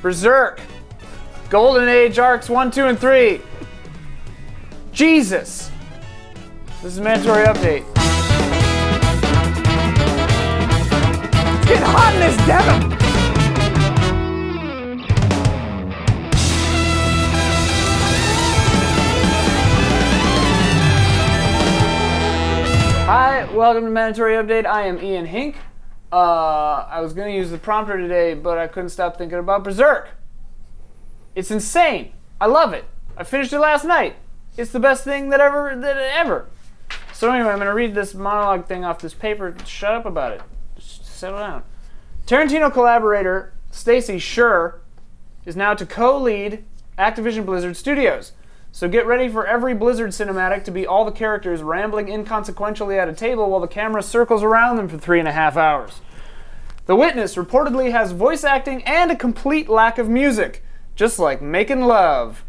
Berserk. Golden Age arcs 1, 2, and 3. Jesus. This is a mandatory update. It's getting hot in this denim. Hi, welcome to Mandatory Update. I am Ian Hink. I was going to use the prompter today, but I couldn't stop thinking about Berserk. It's insane. I love it. I finished it last night. It's the best thing that ever. So anyway, I'm going to read this monologue thing off this paper. Shut up about it. Just settle down. Tarantino collaborator Stacy Schur is now to co-lead Activision Blizzard Studios. So get ready for every Blizzard cinematic to be all the characters rambling inconsequentially at a table while the camera circles around them for 3.5 hours. The Witness reportedly has voice acting and a complete lack of music, just like Making Love.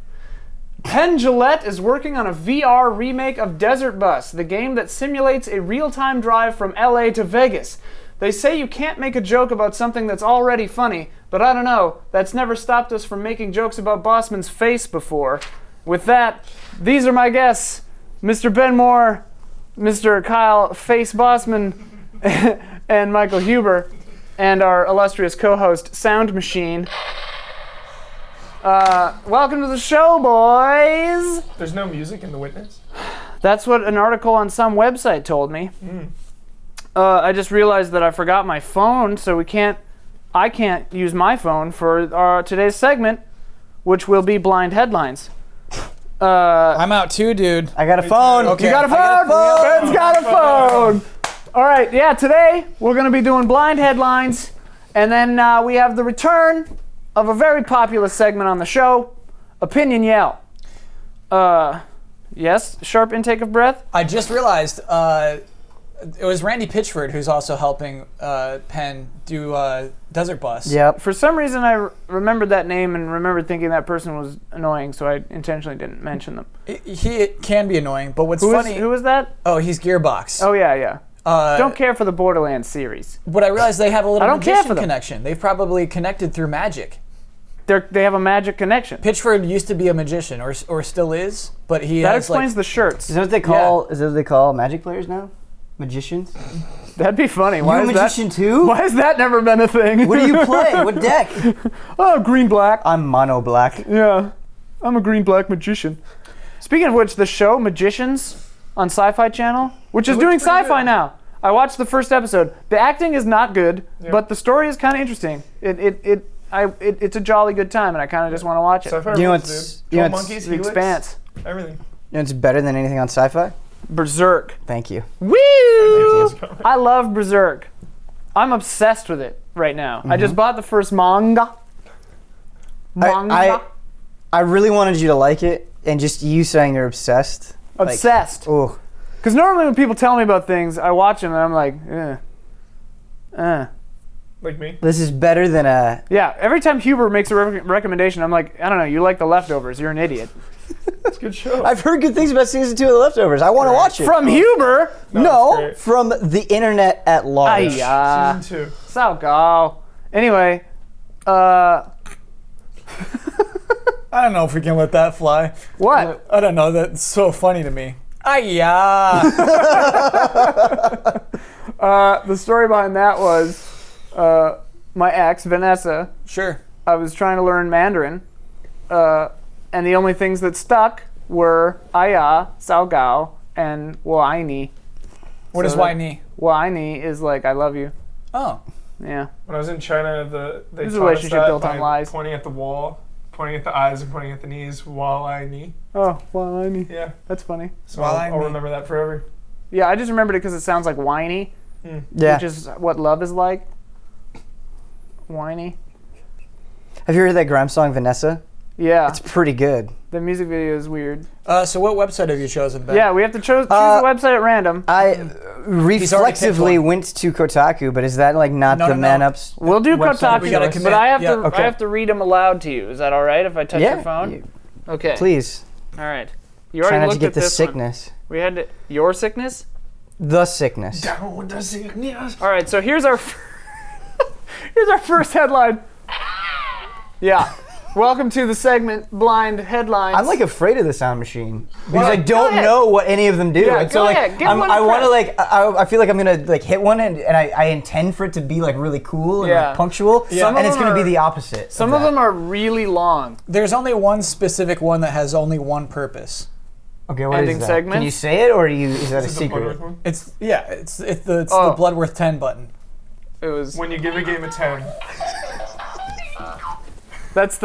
Penn Jillette is working on a VR remake of Desert Bus, the game that simulates a real-time drive from LA to Vegas. They say you can't make a joke about something that's already funny, but I don't know, that's never stopped us from making jokes about Bossman's face before. With that, these are my guests, Mr. Ben Moore, Mr. Kyle Face Bossman, and Michael Huber, and our illustrious co-host, Sound Machine. Welcome to the show, boys! There's no music in The Witness? That's what an article on some website told me. I just realized that I forgot my phone, so I can't use my phone for today's segment, which will be blind headlines. I'm out too, dude. I got a phone. Okay. You got a phone? Ben's got a phone. All right, yeah, today we're going to be doing blind headlines, and then we have the return of a very popular segment on the show, Opinion Yell. Yes, sharp intake of breath? I just realized it was Randy Pitchford who's also helping Penn do Desert Bus. Yep. For some reason, I remembered that name and remembered thinking that person was annoying, so I intentionally didn't mention them. He can be annoying, but what's funny... Who is that? Oh, he's Gearbox. Oh, yeah. Don't care for the Borderlands series. But I realized they have a little I don't care magician for them. connection. They've probably connected through magic. They have a magic connection. Pitchford used to be a magician, or still is, but he That has explains the shirts. Is that what they call? Is that what they call Magic players now? Magicians? That'd be funny. You a magician too? Why has that never been a thing? What do you play? What deck? Oh, green-black. I'm mono black. Yeah, I'm a green-black magician. Speaking of which, the show Magicians on Sci-Fi Channel, which is doing sci-fi now. I watched the first episode. The acting is not good, but the story is kind of interesting. It's a jolly good time, and I kind of just want to watch it. Sci-fi You know rules, what's dude. Monkeys, The helix, Expanse. everything. You know it's better than anything on Sci-Fi? Berserk. Thank you. Woo! I love Berserk. I'm obsessed with it right now. I just bought the first manga. I really wanted you to like it, and just you saying you're obsessed. Obsessed. Oh. Because normally when people tell me about things, I watch them and I'm like, Like me? This is better than a... Yeah, every time Huber makes a recommendation, I'm like, I don't know, you like The Leftovers, you're an idiot. It's a good show. I've heard good things about season 2 of The Leftovers. I want to watch it. From Huber? No, from the internet at large. Season 2. So go. Anyway, I don't know if we can let that fly. what? I don't know, that's so funny to me. The story behind that was my ex, Vanessa, Sure. I was trying to learn Mandarin, and the only things that stuck were Aya, Sao Gao, and Waini. What is Waini? Waini is like, I love you. Oh. Yeah. When I was in China, they This is a taught us relationship that built by on lies. pointing at the wall, pointing at the eyes, and pointing at the knees while I knee. Oh, Waini. Yeah. That's funny. So While I'll I remember that forever. Yeah, I just remembered it because it sounds like whiny, Yeah. which is what love is like. Whiny. Have you heard that Grimes song, Vanessa? Yeah. It's pretty good. The music video is weird. So what website have you chosen, Ben? Yeah, we have to choose a website at random. I reflexively went to Kotaku, but is that like not No, the no, man no. ups? We'll do website? We gotta Kotaku, commit. but I have Yeah. to Okay. I have to read them aloud to you. Is that all right if I touch your phone? you- Okay. Please. All right. You Try already not to looked get at the this sickness. one. We had your sickness? The sickness. Down with the sickness. All right, so here's our here's our first headline. Yeah. Welcome to the segment Blind Headlines. I'm like afraid of the sound machine because Well, I don't go ahead. know what any of them do. Yeah, and so go like ahead. Give one I a want to press. like I feel like I'm gonna like hit one and I intend for it to be like really cool and Yeah. like punctual. Some and of it's them gonna be are- the opposite. Some of them are really long. There's only one specific one that has only one purpose. Okay, what ending is that? segments? Can you say it or is that a Is it the secret? Bloodworth one? It's the Oh. Bloodworth 10 button. It was. When you give a game a 10. That's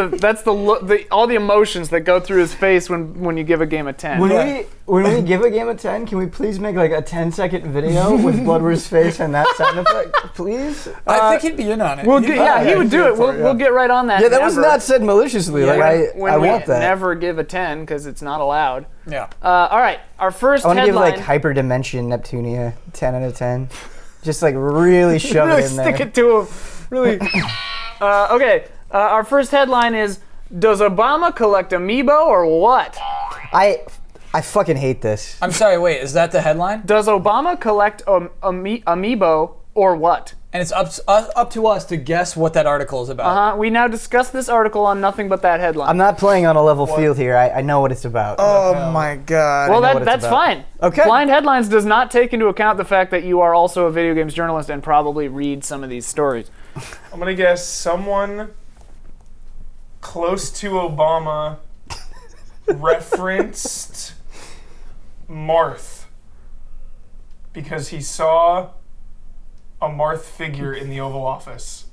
all the emotions that go through his face when you give a game a 10. When we give a game a 10, can we please make like a 10-second video with Bloodworth's face and that sound effect, please? I think he'd be in on it. We'll get, yeah, he would do it. We'll get right on that. Yeah, that was Never. not said maliciously. When, Like when I we want that. never give a 10 because it's not allowed. Yeah. All right, our first I want to give headline. like Hyperdimension Neptunia 10 out of 10. Just like really shove really it in there. stick it to him. Really. Okay, our first headline is: does Obama collect amiibo or what? I fucking hate this. I'm sorry, wait, is that the headline? Does Obama collect amiibo or what? And it's up to us to guess what that article is about. We now discuss this article on nothing but that headline. I'm not playing on a level field here. I know what it's about. Oh my god. Well, know what it's that's about. fine. Okay. Blind Headlines does not take into account the fact that you are also a video games journalist and probably read some of these stories. I'm gonna guess someone close to Obama referenced Marth because he saw a Marth figure in the Oval Office.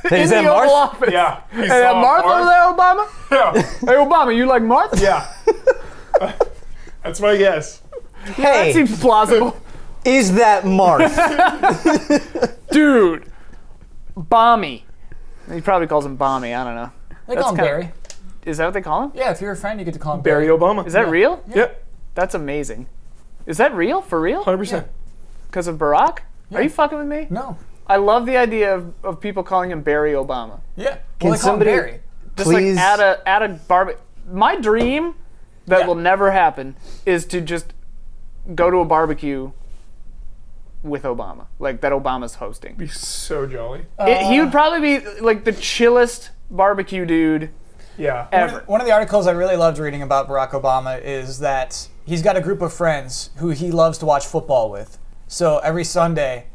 In Is the that Oval Marth? Office. Yeah. He Hey, saw Marth over there, Obama? Yeah. Hey, Obama, you like Marth? Yeah. That's my guess. That Hey, seems plausible. is that Marth? Dude. Bommy. He probably calls him Bommy. I don't know. They That's call him kinda- Barry. Is that what they call him? Yeah, if you're a friend, you get to call him Barry Obama. Is that real? Yep. That's amazing. Is that real? For real? 100%. Because of Barack? Yeah. Are you fucking with me? No. I love the idea of people calling him Barry Obama. Yeah. Can Well, they call him somebody- Barry. Just Please. like at a barbecue. My dream that Yeah. will never happen is to just go to a barbecue with Obama, like that Obama's hosting. Be so jolly. He would probably be like the chillest barbecue dude Yeah. ever. One of the articles I really loved reading about Barack Obama is that he's got a group of friends who he loves to watch football with. So every Sunday,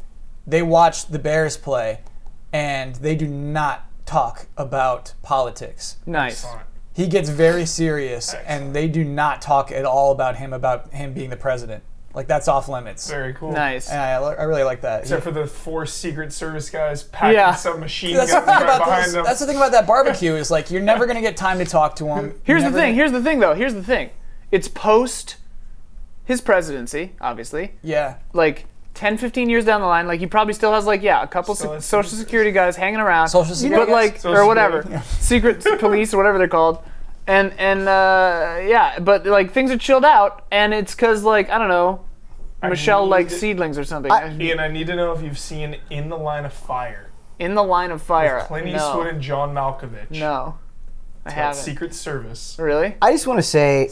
they watch the Bears play, and they do not talk about politics. Nice. Excellent. He gets very serious, and they do not talk at all about him being the president. Like, that's off limits. Very cool. Nice. And I really like that. Except for the 4 Secret Service guys packing Yeah. some machine That's guns the thing right about behind this. them. That's the thing about that barbecue is like you're never gonna get time to talk to him. Here's You're the never thing. Here's the thing, though. Here's the thing. It's post his presidency, obviously. Yeah. Like 10, 15 years down the line, like he probably still has like a couple Still has social security guys hanging around. Social security but like guys? Social or whatever, security. secret police or whatever they're called. And yeah, but like things are chilled out, and it's because like I don't know, Michelle likes seedlings or something. Ian, I need to know if you've seen In the Line of Fire. In the Line of Fire. Clint no. Eastwood and John Malkovich. No, I About haven't. Secret Service. Really? I just want to say,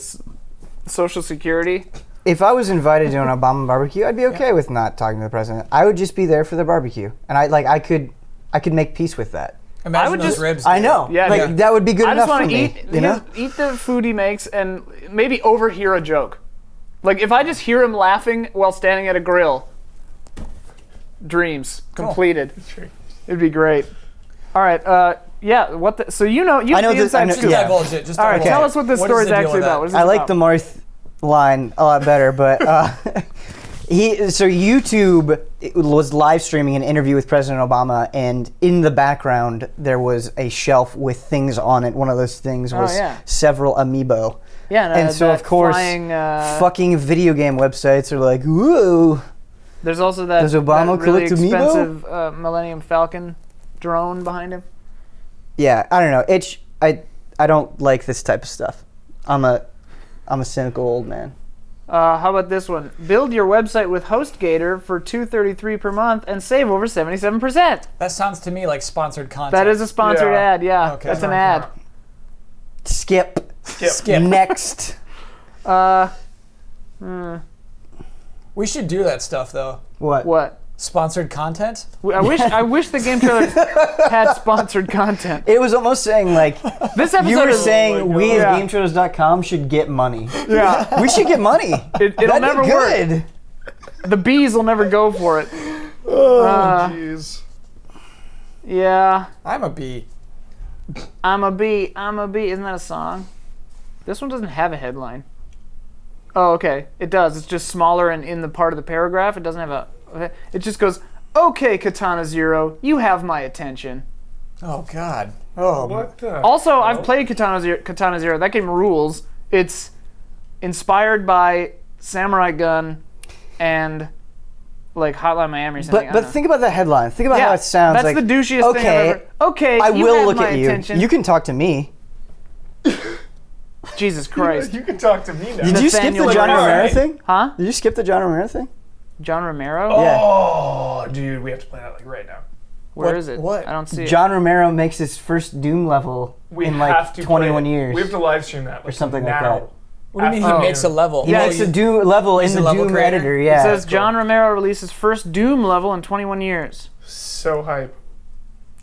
Social Security. if I was invited to an Obama barbecue, I'd be okay with not talking to the president. I would just be there for the barbecue, and I could make peace with that. Imagine I would those just- ribs. I dude. know. Yeah, like dude. that would be good I enough just for want to me. eat, You know? eat the food he makes and maybe overhear a joke. Like if I just hear him laughing while standing at a grill, dreams completed. It'd be great. All right. Yeah. What? So you know I know the this- inside I know- scoop. yeah. Divulge it. Just All right. divulge Tell it. us what this What story is is the deal actually with about. that? What is it I like about? the Marth line a lot better, but YouTube was live streaming an interview with President Obama, and in the background there was a shelf with things on it. One of those things was yeah. several amiibo. Yeah. And so that of course, flying, fucking video game websites are like, "Whoa, there's also that, Does Obama that really collect amiibo? expensive Millennium Falcon drone behind him. yeah." I don't know. I don't like this type of stuff. I'm a cynical old man. How about this one? Build your website with HostGator for $233 per month and save over 77%. That sounds to me like sponsored content. That is a sponsored Yeah. ad. Yeah, Okay. that's an ad. Skip. Skip. Next. We should do that stuff though. What? What? Sponsored content? I wish the game trailers had sponsored content. It was almost saying like This episode you were is saying we as Yeah. GameTrailers.com should get money. Yeah. We should get money. It'll That'd never be work. good. The bees will never go for it. Oh, jeez. Yeah. I'm a bee. I'm a bee. Isn't that a song? This one doesn't have a headline. Oh, okay. It does. It's just smaller and in the part of the paragraph. It doesn't have a... It just goes, okay, Katana Zero, you have my attention. Oh, God. Oh, What the? Also, I've played Katana Zero. That game rules. It's inspired by Samurai Gun and like Hotline Miami or something. But think about that headline. Think about how it sounds. That's like, the douchiest thing I've ever... Okay, I you will have look my at you. attention. You can talk to me. Jesus Christ. You can talk to me now. Did you skip Nathaniel the John Romero. Romero thing? Huh? Did you skip the John Romero thing? John Romero? Yeah. Oh, dude, we have to play that like right now. Where What- is it? what? I don't see it. John Romero makes his first Doom level We in have like to 21 play it. years. We have to live stream that, like, something like now. that. what do you mean he Oh. makes a level? He Yeah, makes you- a Doom level in he's the a level Doom creator? editor. It Yeah. says John Romero releases first Doom level in 21 years. So hype.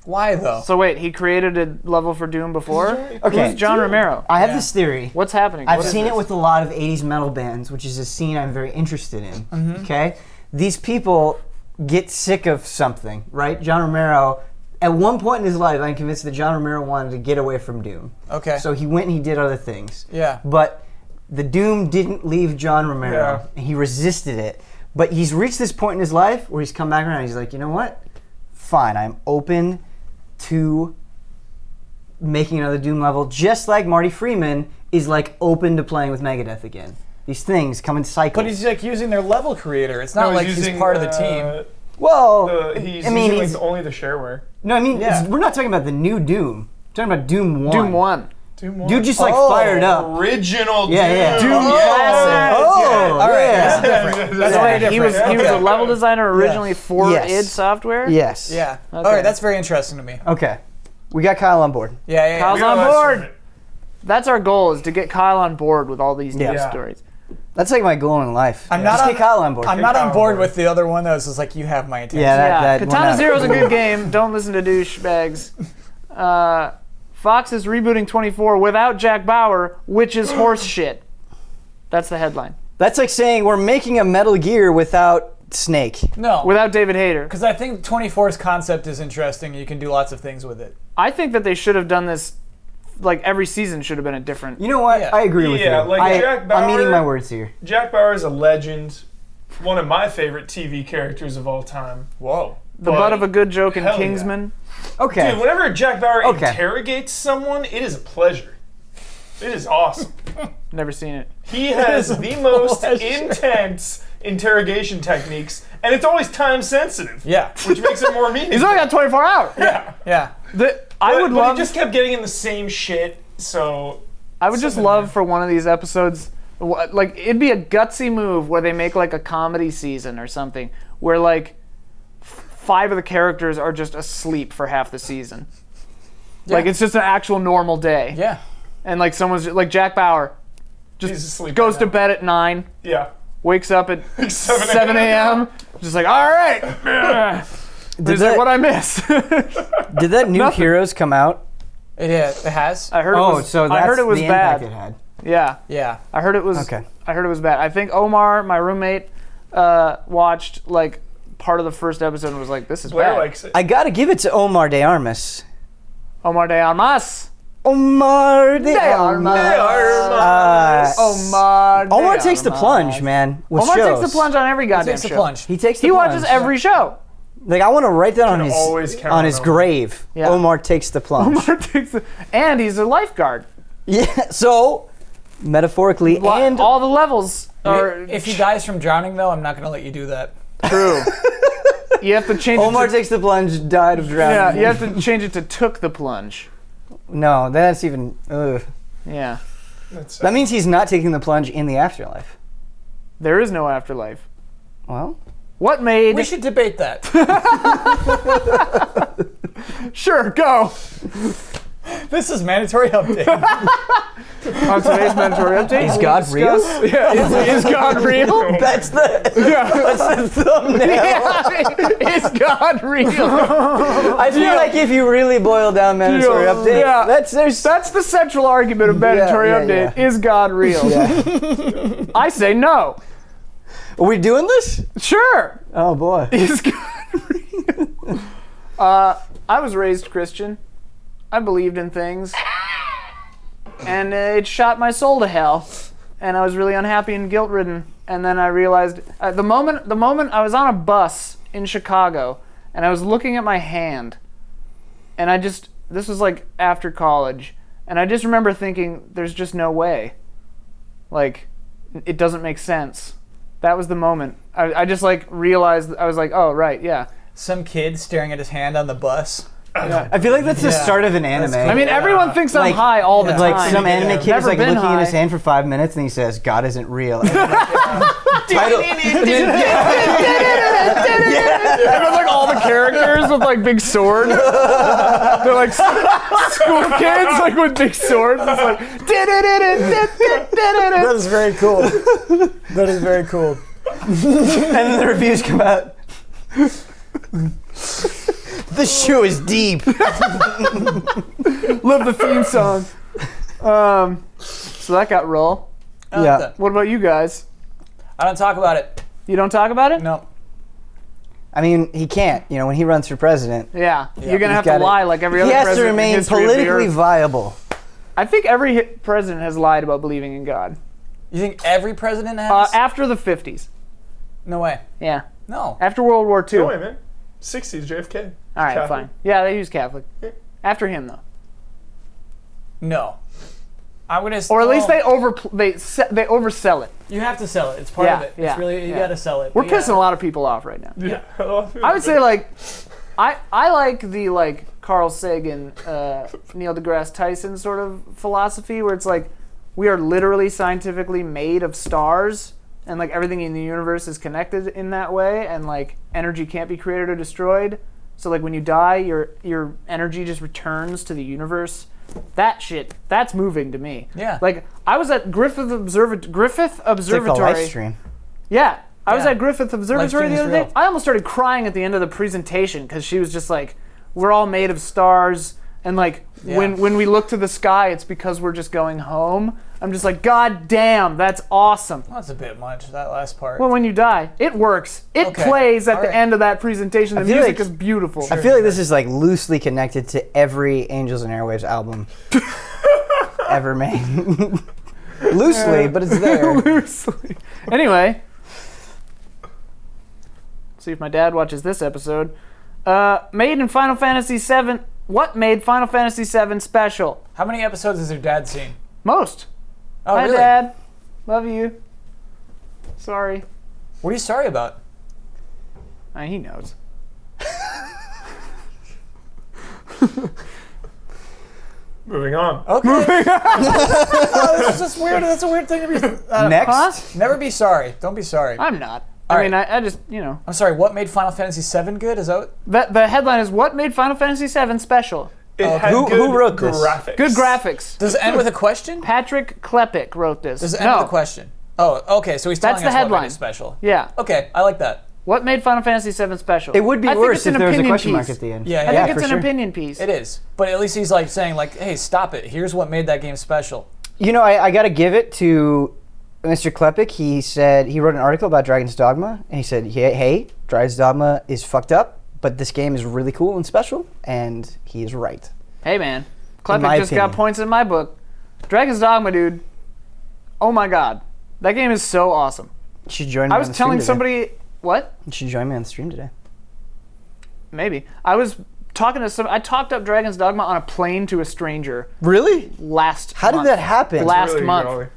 Why, though? So wait, he created a level for Doom before? Okay. Who's John Romero? I have Yeah. this theory. What's happening? I've What is seen this? it with a lot of 80s metal bands, which is a scene I'm very interested in. Mm-hmm. Okay? These people get sick of something, right? John Romero, at one point in his life, I'm convinced that John Romero wanted to get away from Doom. Okay. So he went and he did other things. Yeah. But the Doom didn't leave John Romero. Yeah. And he resisted it. But he's reached this point in his life where he's come back around and he's like, you know what? Fine, I'm open to making another Doom level, just like Marty Freeman is like open to playing with Megadeth again. These things come in cycles. But he's like using their level creator. It's not No, like he's using, part of the team. well, He's I mean, using he's, like only the shareware. no, I mean, Yeah. we're not talking about the new Doom. We're talking about Doom 1. Doom 1. Doom 1. Dude just like Oh. fired up. Original Yeah, yeah. Doom. Doom classic. Oh, All right, yeah. that's different. That's Yeah. way different. He was Okay. a level designer originally for Yes. id Software? Yes. Yeah. Okay. All right, that's very interesting to me. Okay. We got Kyle on board. Yeah, yeah, yeah. Kyle's We gotta on live stream board. it. That's our goal, is to get Kyle on board with all these news Yeah. stories. That's like my goal in life. I'm Just not get Kyle on board. I'm not Kyle on on board board. with the other one that was just like, you have my attention. Yeah, Yeah, that went Katana out. Zero is a good game. Don't listen to douchebags. Fox is rebooting 24 without Jack Bauer, which is horse shit. That's the headline. That's like saying we're making a Metal Gear without Snake. No. Without David Hayter. Because I think 24's concept is interesting. You can do lots of things with it. I think that they should have done this, like every season should have been a different. You know what? Yeah. I agree with you. Yeah, like Jack I'm eating Bauer- my words here. Jack Bauer is a legend. One of my favorite TV characters of all time. Whoa. The But butt of a good joke in hell yeah. Kingsman. Okay. Dude, whenever Jack Bauer Okay. interrogates someone, it is a pleasure. It is awesome. Never seen it. He has the most pleasure. intense interrogation techniques, and it's always time sensitive, Yeah. which makes it more meaningful. He's only got 24 hours. Yeah. I would but love. he just kept getting in the same shit, so I would just something love there. for one of these episodes, like it'd be a gutsy move where they make like a comedy season or something, where like 5 of the characters are just asleep for half the season. Like it's just an actual normal day, Yeah. and like someone's like Jack Bauer he's asleep. goes right to now. bed at 9, Yeah. wakes up at 7 7 a.m. Just like, all right. Did He's like, that, what I miss? did that New Nothing. Heroes come out? It has. I heard it Oh, was. so that's I heard it was the impact bad. it had. Yeah, Yeah. I heard it was. Okay. I heard it was bad. I think Omar, my roommate, watched like part of the first episode and was like, "This is Blair bad." likes it. I gotta give it to Omar de Armas. Omar de Armas. Omar de Armas. Omar. De Omar takes the Armas. plunge, man. With Omar shows. takes the plunge on every goddamn Takes the show. plunge. He takes the He plunge. watches every show. Like I want to write that on Can his always count on his on grave. Yeah. Omar takes the plunge. Omar takes the, and he's a lifeguard. Yeah. So metaphorically and all the levels are If he dies from drowning, though, I'm not going to let you do that. true. You have to change. Omar it to, takes the plunge, died of drowning. yeah, you have to change it to took the plunge. No, that's even. Ugh. Yeah, That's, That means he's not taking the plunge in the afterlife. there is no afterlife. Well, What made? We should debate that. Sure, go. This is mandatory update. On today's mandatory update, Is we God real? discuss- Yeah, is God real? That's the Yeah. thumbnail. Yeah, is God real? I feel like if you really boil down mandatory update, Yeah. that's That's the central argument of mandatory yeah, update. yeah. Is God real? Yeah. I say no. Are we doing this? Sure. Oh boy. Is God real? I was raised Christian. I believed in things. And it shot my soul to hell. And I was really unhappy and guilt-ridden. And then I realized, the moment I was on a bus in Chicago, and I was looking at my hand, and this was like after college, and I just remember thinking, there's just no way. Like, it doesn't make sense. That was the moment. I just like realized, I was like, oh, right, yeah. Some kid staring at his hand on the bus. I feel like that's the start of an anime. I mean, everyone thinks I'm Like- high all the time. Like some anime kid is Never like been looking in his high. hand for 5 minutes and he says, God isn't real. And then, title, And then like all the characters with like big swords. They're like school kids like with big swords. It's like That is very cool. That is very cool. and then the reviews come out. This shoe is deep. love the theme song. So that got roll. Yeah. What about you guys? I don't talk about it. You don't talk about it? No. I mean, he can't. You know, when he runs for president, Yeah. You're gonna he's have to gotta- lie like every he other has to president in remain history of the politically earth. viable. I think every president has lied about believing in God. You think every president has? After the 50s. No way. Yeah. No. After World War II. No way, man. 60s, JFK. All right, Catholic. fine. Yeah, they use Catholic. Yeah. After him, though. No. I'm gonna. Or at least they oversell it. You have to sell it. It's part Yeah, of it. yeah, It's really you yeah. gotta sell it. We're But yeah. pissing a lot of people off right now. Yeah. I would say like, I like the like Carl Sagan, Neil deGrasse Tyson sort of philosophy where it's like we are literally scientifically made of stars and like everything in the universe is connected in that way and like energy can't be created or destroyed. So like when you die, your energy just returns to the universe. That shit, that's moving to me. Yeah. Like I was at Griffith Observatory. It's like the live stream. Yeah. I was Yeah. at Griffith Observatory Life the stream other is day. real. I almost started crying at the end of the presentation because she was just like, we're all made of stars. And like, Yeah. when we look to the sky, it's because we're just going home. I'm just like, God damn, that's awesome. Well, that's a bit much. That last part. Well, when you die, it works. It Okay. plays at All the right. end of that presentation. The feel music like- is beautiful. I feel like this is like loosely connected to every Angels and Airwaves album ever made. Loosely, but it's there. Loosely. Anyway. See if my dad watches this episode. Made in Final Fantasy VII. What made Final Fantasy VII special? How many episodes has your dad seen? Most. Oh, Hi, really? Dad. Love you. Sorry. What are you sorry about? He knows. Moving on. Okay. That's just weird. That's a weird thing to be. Next. Huh? Never be sorry. Don't be sorry. I'm not. All I mean, I just, you know. I'm sorry. What made Final Fantasy VII good? Is that what? The headline is, what made Final Fantasy VII special? It Okay. had Who good wrote this? graphics. Good graphics. Does it end with a question? Patrick Klepek wrote this. Does it end with a question? Oh, okay. So he's That's telling the us what headline. made it special. Yeah. Okay, I like that. What made Final Fantasy VII special? It would be I think worse it's an if there was a opinion question mark piece. at the end. Yeah, I yeah, think it's for an sure. opinion piece. It is, but at least he's like saying like, "Hey, stop it! Here's what made that game special." You know, I got to give it to Mr. Klepek. He said he wrote an article about Dragon's Dogma, and he said, "Hey, Dragon's Dogma is fucked up, but this game is really cool and special," and he is right. Hey, man. my Klepek just got opinion. points in my book. Dragon's Dogma, dude. Oh my god. That game is so awesome. You should join me I on was the stream telling today. somebody... What? You should join me on the stream today. Maybe. I was talking to some... I talked up Dragon's Dogma on a plane to a stranger Really? last How month. did that happen? Last Really, month. Rolly.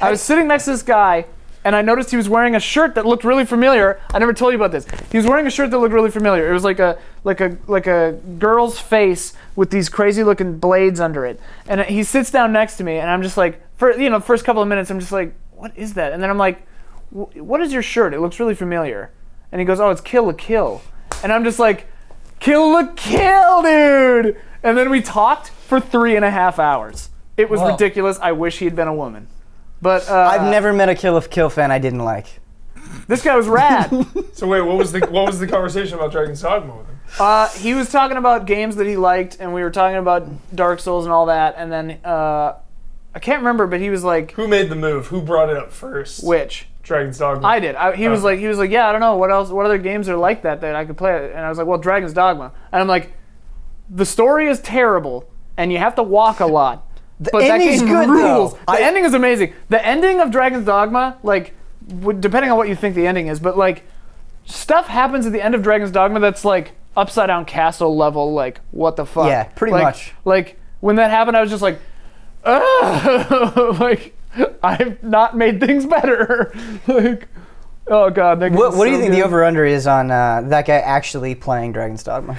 I was sitting next to this guy, and I noticed he was wearing a shirt that looked really familiar. I never told you about this. He was wearing a shirt that looked really familiar. It was like a girl's face with these crazy looking blades under it. And he sits down next to me, and I'm just like, first couple of minutes, I'm just like, what is that? And then I'm like, what is your shirt? It looks really familiar. And he goes, oh, it's Kill la Kill. And I'm just like, Kill la Kill, dude! And then we talked for 3.5 hours. It was ridiculous. I wish he had been a woman. But I've never met a Kill la Kill fan I didn't like. This guy was rad. So wait, what was the conversation about Dragon's Dogma with him? He was talking about games that he liked, and we were talking about Dark Souls and all that, and then I can't remember, but he was like, Who made the move? Who brought it up first? which? Dragon's Dogma. I did. He was like, yeah, I don't know, what other games are like that I could play? And I was like, well, Dragon's Dogma. And I'm like, the story is terrible, and you have to walk a lot. But ending's that game good, rules. though. The ending is amazing. The ending of Dragon's Dogma, like, depending on what you think the ending is, but like, stuff happens at the end of Dragon's Dogma that's like upside down castle level, like, what the fuck? Yeah, pretty much. Like, when that happened, I was just like, ugh! Like, I've not made things better. Like, oh god. That What do you so think good. the over/under is on that guy actually playing Dragon's Dogma?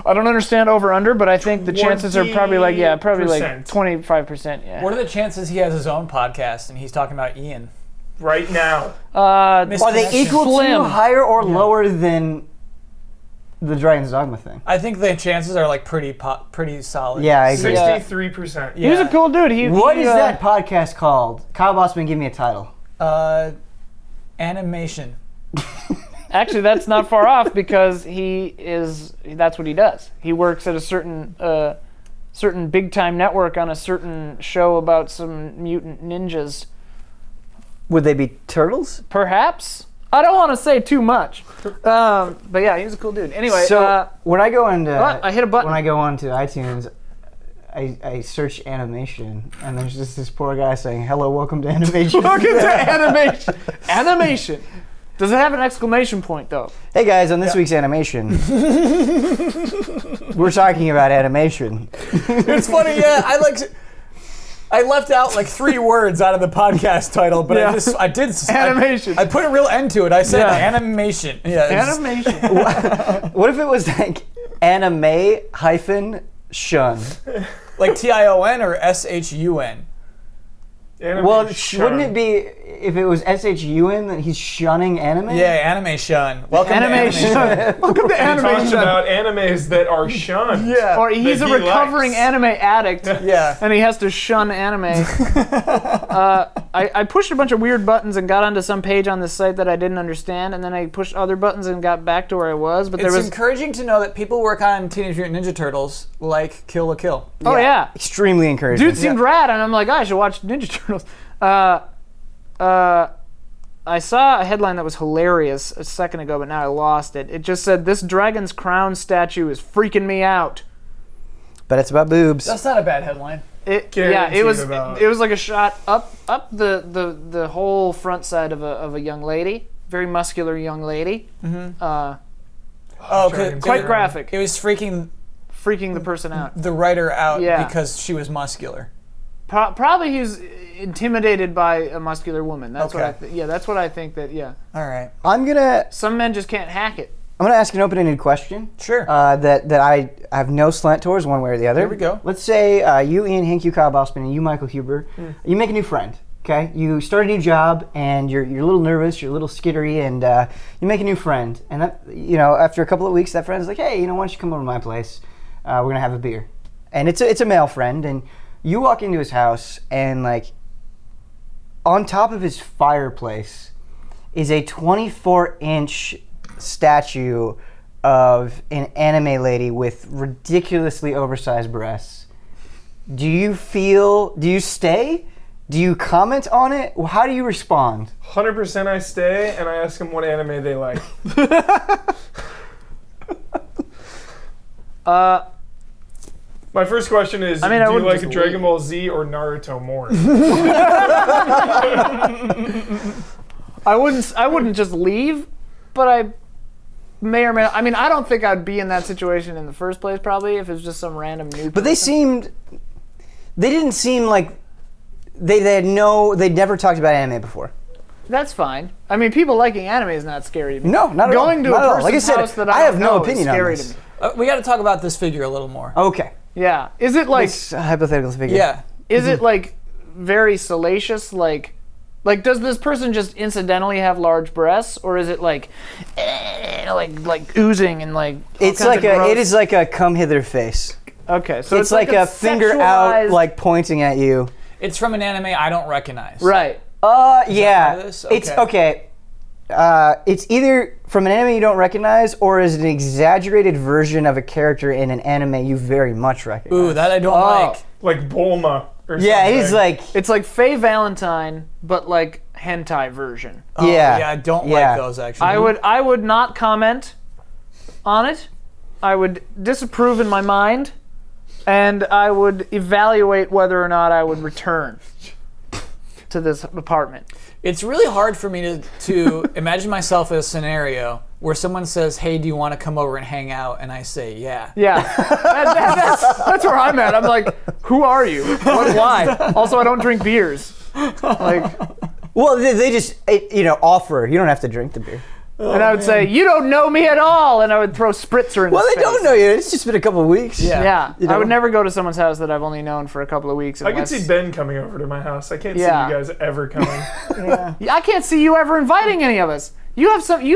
I don't understand over/under, but I think the chances are probably like 20%. 25%. Yeah. What are the chances he has his own podcast and he's talking about Ian? Right now. Are they Connection. equal Slim. to, higher, or lower than the Dragon's Dogma thing? I think the chances are like pretty solid. Yeah, I agree. 63%. He was a cool dude. What is that podcast called? Kyle Bossman, give me a title. Animation. Actually, that's not far off because that's what he does. He works at a certain big time network on a certain show about some mutant ninjas. Would they be turtles? Perhaps. I don't want to say too much. But yeah, he was a cool dude. Anyway, So when I go into I hit a button. when I go onto iTunes, I search animation, and there's just this poor guy saying, "Hello, welcome to animation." Welcome to animation. Animation. Does it have an exclamation point though? Hey guys, on this week's animation, we're talking about animation. It's funny, yeah. I left out like 3 words out of the podcast title, but Yeah. I did Animation. I put a real end to it. I said Yeah. animation. Yeah, it's- Animation. What if it was like anime-shun? like TION or SHUN. Well, Animation. wouldn't it be if it was SHUN that he's shunning anime? Yeah, animation. Welcome Animation. to animation. Welcome to He talks animation. about animes that are shunned. Yeah. Or he's that a he recovering likes. anime addict. Yeah. And he has to shun anime. I pushed a bunch of weird buttons and got onto some page on this site that I didn't understand, and then I pushed other buttons and got back to where I was. But there It's was encouraging to know that people work on Teenage Mutant Ninja Turtles like Kill la Kill. oh yeah, Extremely encouraging. dude seemed rad, and I'm like, I should watch Ninja Turtles. I saw a headline that was hilarious a second ago, but now I lost it. It just said, "This dragon's crown statue is freaking me out." But it's about boobs. That's not a bad headline. It Guaranteed was about- it was like a shot up the whole front side of a young lady, very muscular young lady. Oh, Dragon's Quite Crown. graphic, It was freaking freaking the person out. the writer out Yeah. because she was muscular. Probably he's intimidated by a muscular woman. That's what Okay. that's what I think that All right. I'm gonna some men just can't hack it. ask an open-ended question. Sure. That I have no slant towards one way or the other. Here we go. Let's say you, Ian Hink, you, Kyle Bossman, and you, Michael Huber, you make a new friend. Okay, you start a new job and you're a little nervous, you're a little skittery, and you make a new friend. And that, after a couple of weeks, that friend's like, "Hey, why don't you come over to my place? We're gonna have a beer." And it's a male friend, and you walk into his house, and like on top of his fireplace is a 24-inch statue of an anime lady with ridiculously oversized breasts. Do you stay? Do you comment on it? How do you respond? 100% I stay, and I ask them what anime they like. My first question is, I do you wouldn't like just Dragon leave. Ball Z or Naruto more? I wouldn't just leave, but I may or may not. I mean, I don't think I'd be in that situation in the first place, probably, if it was just some random new But person. they didn't seem like they'd never talked about anime before. That's fine. I mean, people liking anime is not scary to me. No, not at all. Going to Not at a all. person's Like I said, house that I I have don't no know opinion is on scary this. to me. We got to talk about this figure a little more. Okay. Yeah. Is it like It's a hypothetical figure. Yeah. is it like very salacious, like Like, does this person just incidentally have large breasts, or is it like oozing and like? It is like a come hither face. Okay, so it's like a finger out, like pointing at you. It's from an anime I don't recognize. Right. Yeah. This? It's okay. It's either from an anime you don't recognize, or is an exaggerated version of a character in an anime you very much recognize. Ooh, that I don't like. Like Bulma or something. Yeah, he's like. It's like Faye Valentine, but like hentai version. Yeah. I don't like those actually. I would not comment on it. I would disapprove in my mind, and I would evaluate whether or not I would return to this apartment. It's really hard for me to imagine myself in a scenario where someone says, "Hey, do you want to come over and hang out?" And I say, "Yeah." Yeah, that's where I'm at. I'm like, who are you? Why? Also, I don't drink beers. Like, Well, they just offer. You don't have to drink the beer. and I would say, you don't know me at all, and I would throw spritzer in Well, his they face. don't know you. It's just been a couple of weeks. Yeah, You know? I would never go to someone's house that I've only known for a couple of weeks. I can unless- see Ben coming over to my house. I can't see you Yeah. guys ever coming. I can't see you ever inviting any of us. You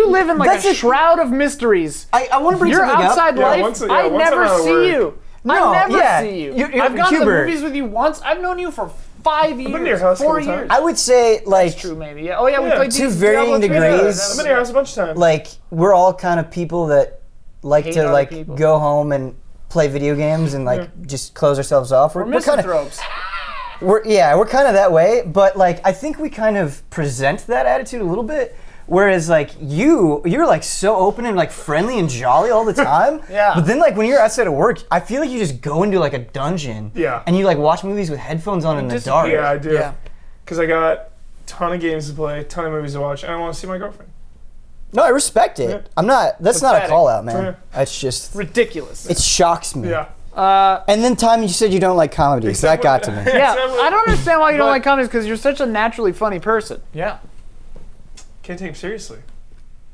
live in like That's a a- shroud of mysteries. I want to bring Your something outside up. Yeah, life, once- yeah, I once never I'm out of see work. you. No, I never yeah. see you. You're I've gone to the Hubert. movies with you once. I've known you for 5 years, been to your house a 4 couple years. times. I would say, like, That's true, maybe. Yeah. Oh yeah, we Yeah, played to D- varying Diablo 3. degrees. I've been to your house a bunch of times. like we're all kind of people that like Hate to other like people. go home and play video games and like just close ourselves off. We're kind of misanthropes. we're kind of that way, but like I think we kind of present that attitude a little bit. Whereas like you're like so open and like friendly and jolly all the time. Yeah. But then like when you're outside of work, I feel like you just go into like a dungeon. Yeah. And you like watch movies with headphones on in the just- dark. Yeah, I do. Yeah. Because I got a ton of games to play, a ton of movies to watch, and I want to see my girlfriend. No, I respect it. Yeah. I'm not. That's not a Pathetic. call out, man. Yeah. That's just. Ridiculous. It shocks me. Yeah. And then Tom, you said you don't like comedies. That got to me. Yeah, Except when- I don't understand why you don't but- like comedies because you're such a naturally funny person. Yeah. Can't take him seriously.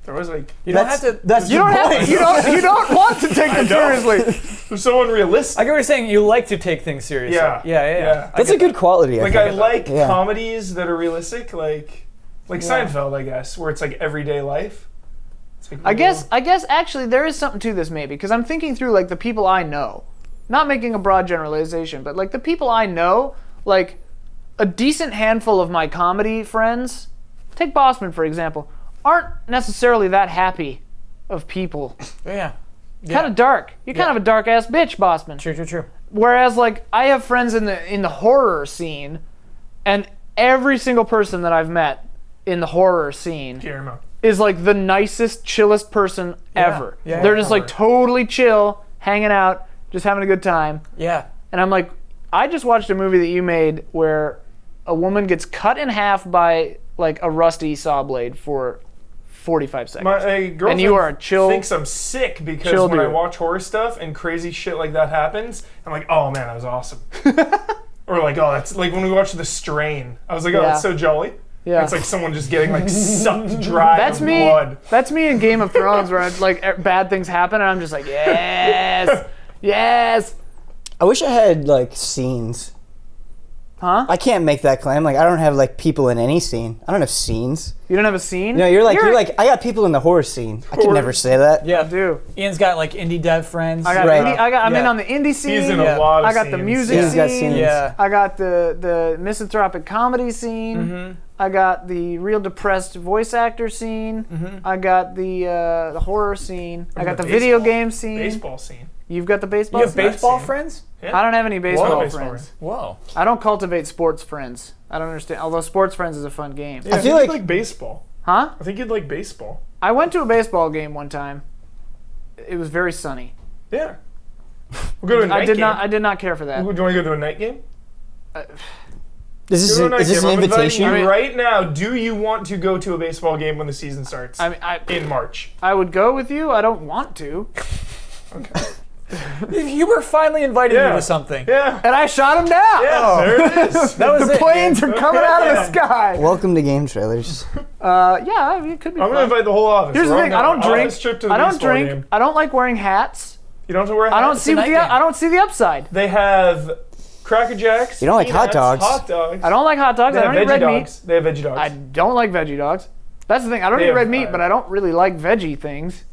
There was like, You don't have to. That's You the don't have point. you don't want to take them don't. seriously. they're so unrealistic. I get what you're saying. You like to take things seriously. Yeah. Yeah. That's a good quality. Like think. I like Yeah. comedies that are realistic, like Seinfeld, I guess, where it's like everyday life. It's like I guess actually there is something to this maybe because I'm thinking through like the people I know, not making a broad generalization, but like the people I know, like a decent handful of my comedy friends, take Bossman for example, aren't necessarily that happy of people. Yeah. Kind of dark. You're kind of a dark ass bitch, Bossman. True. Whereas like I have friends in the horror scene, and every single person that I've met in the horror scene Guillermo. is like the nicest, chillest person ever. Yeah. They're just like totally chill, hanging out, just having a good time. Yeah. And I'm like, I just watched a movie that you made where a woman gets cut in half by like a rusty saw blade for 45 seconds. My girlfriend And you are a chill- thinks I'm sick because chill when I dude. watch horror stuff and crazy shit like that happens, I'm like, oh man, that was awesome. Or like, oh, that's like when we watched The Strain. I was like, oh, Yeah. that's so jolly. Yeah. It's like someone just getting like sucked dry That's of me. blood. That's me in Game of Thrones, where like bad things happen, and I'm just like, yes, yes. I wish I had like scenes. Huh? I can't make that claim. Like I don't have like people in any scene. I don't have scenes. You don't have a scene? No, you're like I got people in the horror scene. I could never say that. Yeah. I do. Ian's got like indie dev friends. I got. Right. I'm in Yeah. on the indie scene. He's in Yeah. a lot of I got the scenes. music He's scene. got scenes. Yeah. I got the misanthropic comedy scene. Mm-hmm. I got the real depressed voice actor scene. Mm-hmm. I got the horror scene. I got the video baseball- game scene. Baseball scene. You've got the baseball You have scene? baseball scene. friends? Yeah. I don't have any baseball Baseball friends. Whoa. I don't cultivate sports friends. I don't understand. Although sports friends is a fun game. Yeah, I feel think like- you'd like baseball. Huh? I think you'd like baseball. I went to a baseball game one time. It was very sunny. Yeah. We'll go to a night game. I did not care for that. Do you want to go to a night game? Is Go to a night this game. an I'm inviting invitation? you I mean- right now. Do you want to go to a baseball game when the season starts? I mean, in March. I would go with you. I don't want to. Okay. Hubert finally invited Yeah. you to something. Yeah. And I shot him down. Yeah. There it is. That was The it. planes are coming out of the sky. Welcome to Game-Trailers. Yeah, I mean, it could be I'm fun. gonna invite the whole office. Here's the We're thing. all I don't going on drink. this trip to the I don't baseball drink. game. I don't like wearing hats. You don't have to wear a hat. I don't see a what night the game. I don't see the upside. They have Cracker Jacks. You don't like hot Peanuts, dogs. Hot dogs. I don't like hot dogs. They I have don't eat red veggie meat. dogs. They have veggie dogs. I don't like veggie dogs. That's the thing. I don't They eat have, red meat, but I don't really like veggie things.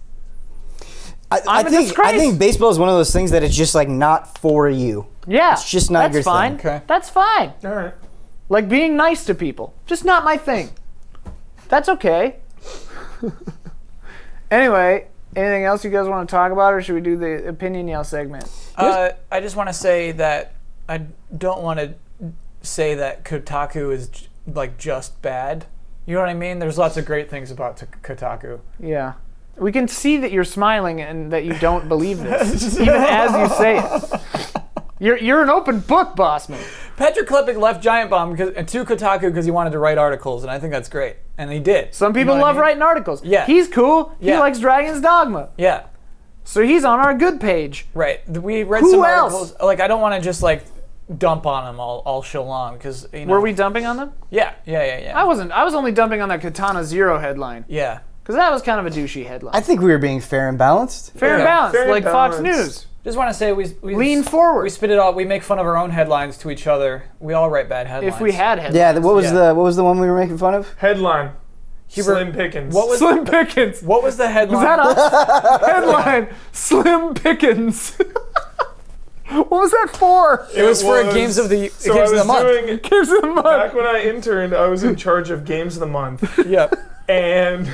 I I'm a think disgrace. baseball is one of those things that it's just like not for you. Yeah, It's just not that's your fine. thing. Okay. That's fine. All right. Like being nice to people, just not my thing. That's okay. Anyway, anything else you guys want to talk about, or should we do the opinion yell segment? I just want to say that I don't want to say that Kotaku is like just bad. You know what I mean? There's lots of great things about Kotaku. Yeah. We can see that you're smiling and that you don't believe this, even as you say it. You're an open book, Bossman. Patrick Klepek left Giant Bomb to Kotaku because he wanted to write articles, and I think that's great. And he did. Some people You know what I love mean? writing articles. Yeah. He's cool. He Yeah. likes Dragon's Dogma. Yeah, So he's on our good page. right. We read Who some else? articles. Like, I don't want to just like dump on him all show long because you know. Were we dumping on them? Yeah. I wasn't. I was only dumping on that Katana Zero headline. Yeah. Because that was kind of a douchey headline. I think we were being fair and balanced. Fair and Yeah. balanced, Fair and like Fox balanced. News. Just want to say we Lean forward. We spit it all. We make fun of our own headlines to each other. We all write bad headlines. If we had headlines. Yeah, what was Yeah. the one we were making fun of? Headline. Hubert, Slim Pickens. What was Slim Pickens. what was the headline? Was that us? Headline: Slim Pickens. What was that for? It was for Games of the So Games I of the was Month. doing. Gives it a month. Back when I interned, I was in charge of Games of the Month, Yep. and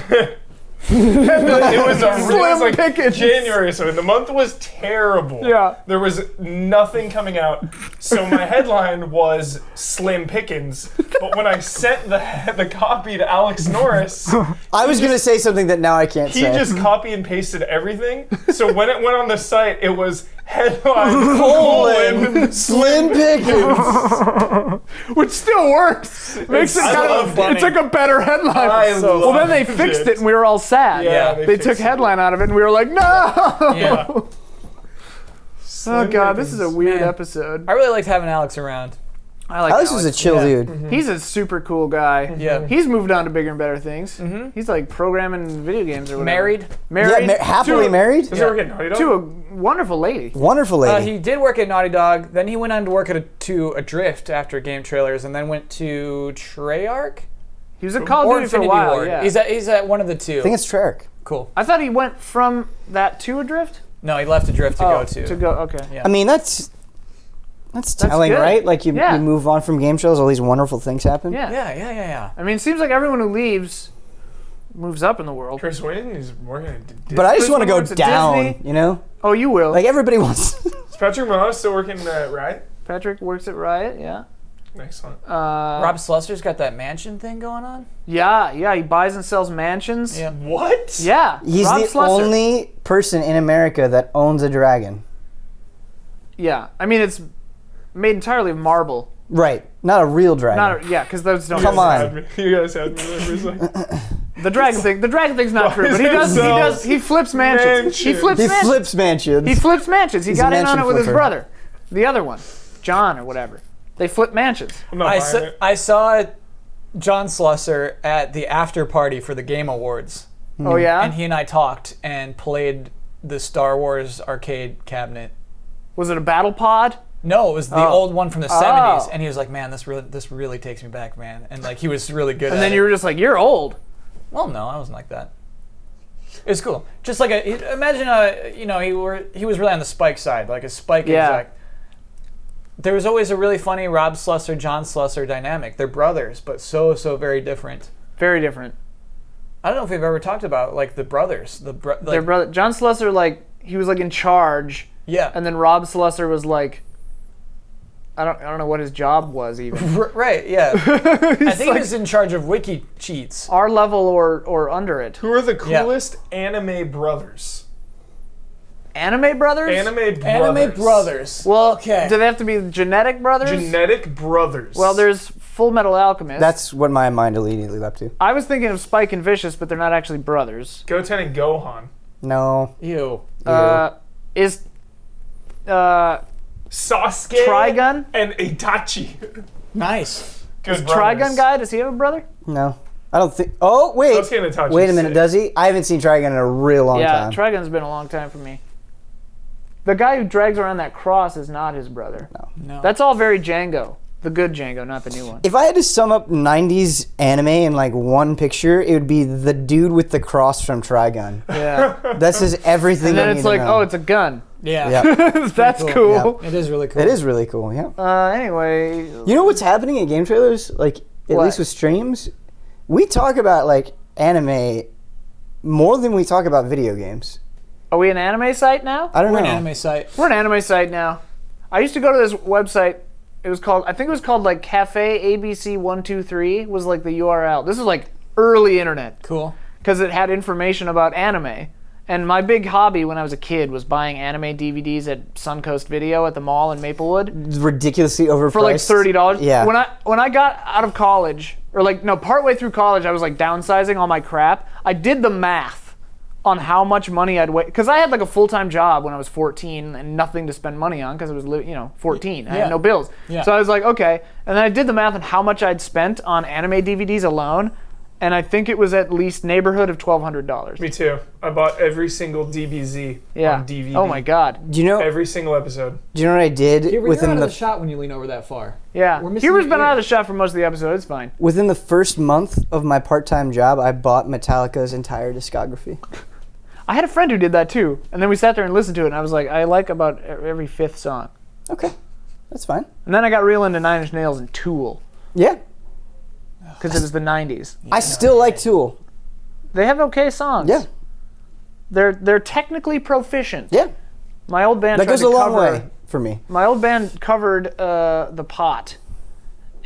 it was Slim like Pickens. January, so the month was terrible. Yeah. There was nothing coming out, so my headline was Slim Pickens. But when I sent the copy to Alex Norris, I was gonna say something that now I can't he say. just copy and pasted everything. So when it went on the site, it was headline colon Slim Pickens. Which still works. Makes it I kind loved of. it. It's like a better headline. well, then they loved fixed it, and we were all sad. Yeah, They they took fixed it. headline out of it, and we were like, no. Yeah. Oh god, this is a weird Man. episode. I really liked having Alex around. I like Alex was a chill Yeah. dude. He's a super cool guy. Yeah. He's moved on to bigger and better things. He's like programming video games or whatever. Married. Married. Yeah, happily to, married. Does it work at Naughty Dog? To a wonderful lady. Wonderful lady. He did work at Naughty Dog. Then he went on to work to Adrift after GameTrailers, and then went to Treyarch He was at Call or of Duty for a Infinity while. Ward. Yeah. He's at one of the two. I think it's Treyarch. Cool. I thought he went from that to Adrift. No, he left Adrift to go to. To go. Okay. Yeah. I mean, that's telling, good. right? Like you Yeah. move on from game shows, all these wonderful things happen. Yeah. Yeah. I mean, it seems like everyone who leaves moves up in the world. Chris Wayne is working at Disney. But I just Chris want to go works at down, Disney. you know? Oh, you will. Like everybody wants. Is Patrick Mahomes still working at Riot? Patrick works at Riot. Yeah. Excellent. Rob Slusser's got that mansion thing going on. Yeah. He buys and sells mansions. Yeah. What? Yeah. He's Rob the Slusser. only person in America that owns a dragon. Yeah. I mean, it's made entirely of marble. Right. Not a real dragon. Because those don't. Come on. You guys had me there for a second. The dragon thing. The dragon thing's not true, but he Buys and does. sells He flips mansions. He mansions. flips He mansions. flips mansions. He flips mansions. He He's got a in on mansion it with his flipper. brother, the other one, John or whatever. They flip mansions. I'm not buying it. I saw John Slusser at the after party for the Game Awards, Oh yeah. and he and I talked and played the Star Wars arcade cabinet. Was it a battle pod? No, it was the Oh. old one from the Oh. 70s, and he was like, "Man, this really takes me back, man." And like he was really good. And at then it. you were just like, you're old. Well, no, I wasn't like that. It's cool. Just like imagine he was really on the Spike side, like a Spike Yeah. exec. There was always a really funny Rob Slusser, John Slusser dynamic. They're brothers, but so very different. Very different. I don't know if we've ever talked about like the brothers. Their brother, John Slusser, like he was like in charge, Yeah. and then Rob Slusser was like, I don't know what his job was even. Right. Yeah. I think he was in charge of wiki cheats. Our level or under it. Who are the Yeah. coolest anime brothers? Anime brothers? Anime brothers. Well, okay. do they have to be genetic brothers? Genetic brothers. Well, there's Full Metal Alchemist. That's what my mind immediately leapt to. I was thinking of Spike and Vicious, but they're not actually brothers. Goten and Gohan. No. Ew. Is Sasuke Trigun? and Itachi. Nice. Good Trigun brothers. guy? Does he have a brother? No. I don't think. Oh, wait. Sasuke and Itachi. Wait a minute. Does he? I haven't seen Trigun in a real long Yeah, time. Trigun's been a long time for me. The guy who drags around that cross is not his brother. No. That's all very Django. The good Django, not the new one. If I had to sum up 90s anime in like one picture, it would be the dude with the cross from Trigun. Yeah. That's just everything And I then need it's to like, know. oh, it's a gun. Yeah. Yeah. That's cool. It is really cool. It is really cool, yeah. Anyway. You know what's happening at Game Trailers? Like, at What? least with streams? We talk about, like, anime more than we talk about video games. Are we an anime site now? I don't We're know. an anime site. We're an anime site now. I used to go to this website. It was called, I think it was called like Cafe ABC 123 was like the URL. This is like early internet Cool. because it had information about anime. And my big hobby when I was a kid was buying anime DVDs at Suncoast Video at the mall in Maplewood Ridiculously overpriced. for like $30. Yeah. When I got out of college, or like no, partway through college, I was like downsizing all my crap. I did the math on how much money I'd wait, because I had like a full-time job when I was 14 and nothing to spend money on because I was 14. I Yeah. had no bills. Yeah. So I was like, okay. And then I did the math on how much I'd spent on anime DVDs alone, and I think it was at least neighborhood of $1,200. Me too. I bought every single DBZ Yeah. on DVD. Oh my God. Do you know? Every single episode. Do you know what I did You're out within of the the shot when you lean over that far. Yeah. We're missing Huber's your been ear. out of the shot for most of the episode. It's fine. within the first month of my part-time job? I bought Metallica's entire discography. I had a friend who did that too, and then we sat there and listened to it, and I was like, I like about every fifth song. Okay, that's fine. And then I got real into Nine Inch Nails and Tool Yeah, because it was the '90s. I still like Tool. They have okay songs. Yeah, They're technically proficient. yeah, My old band that tried goes to a long cover, way for me. My old band covered The Pot,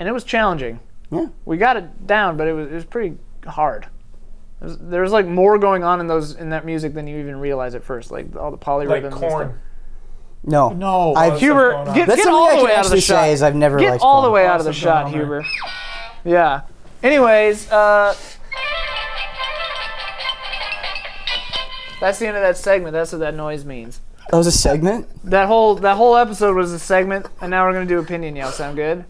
and it was challenging. Yeah. We got it down, but it was pretty hard. There was like more going on in that music than you even realize at first, like all the polyrhythms. Like and Korn. stuff. No, No. I've, Huber, going on. get that's something all I the can way out of the actually shot. say is I've never Get liked all the Korn. way out of the Awesome shot, going on Huber. Yeah. Anyways, that's the end of that segment. That's what that noise means. That was a segment. That whole episode was a segment, and now we're gonna do opinion yell. Sound good?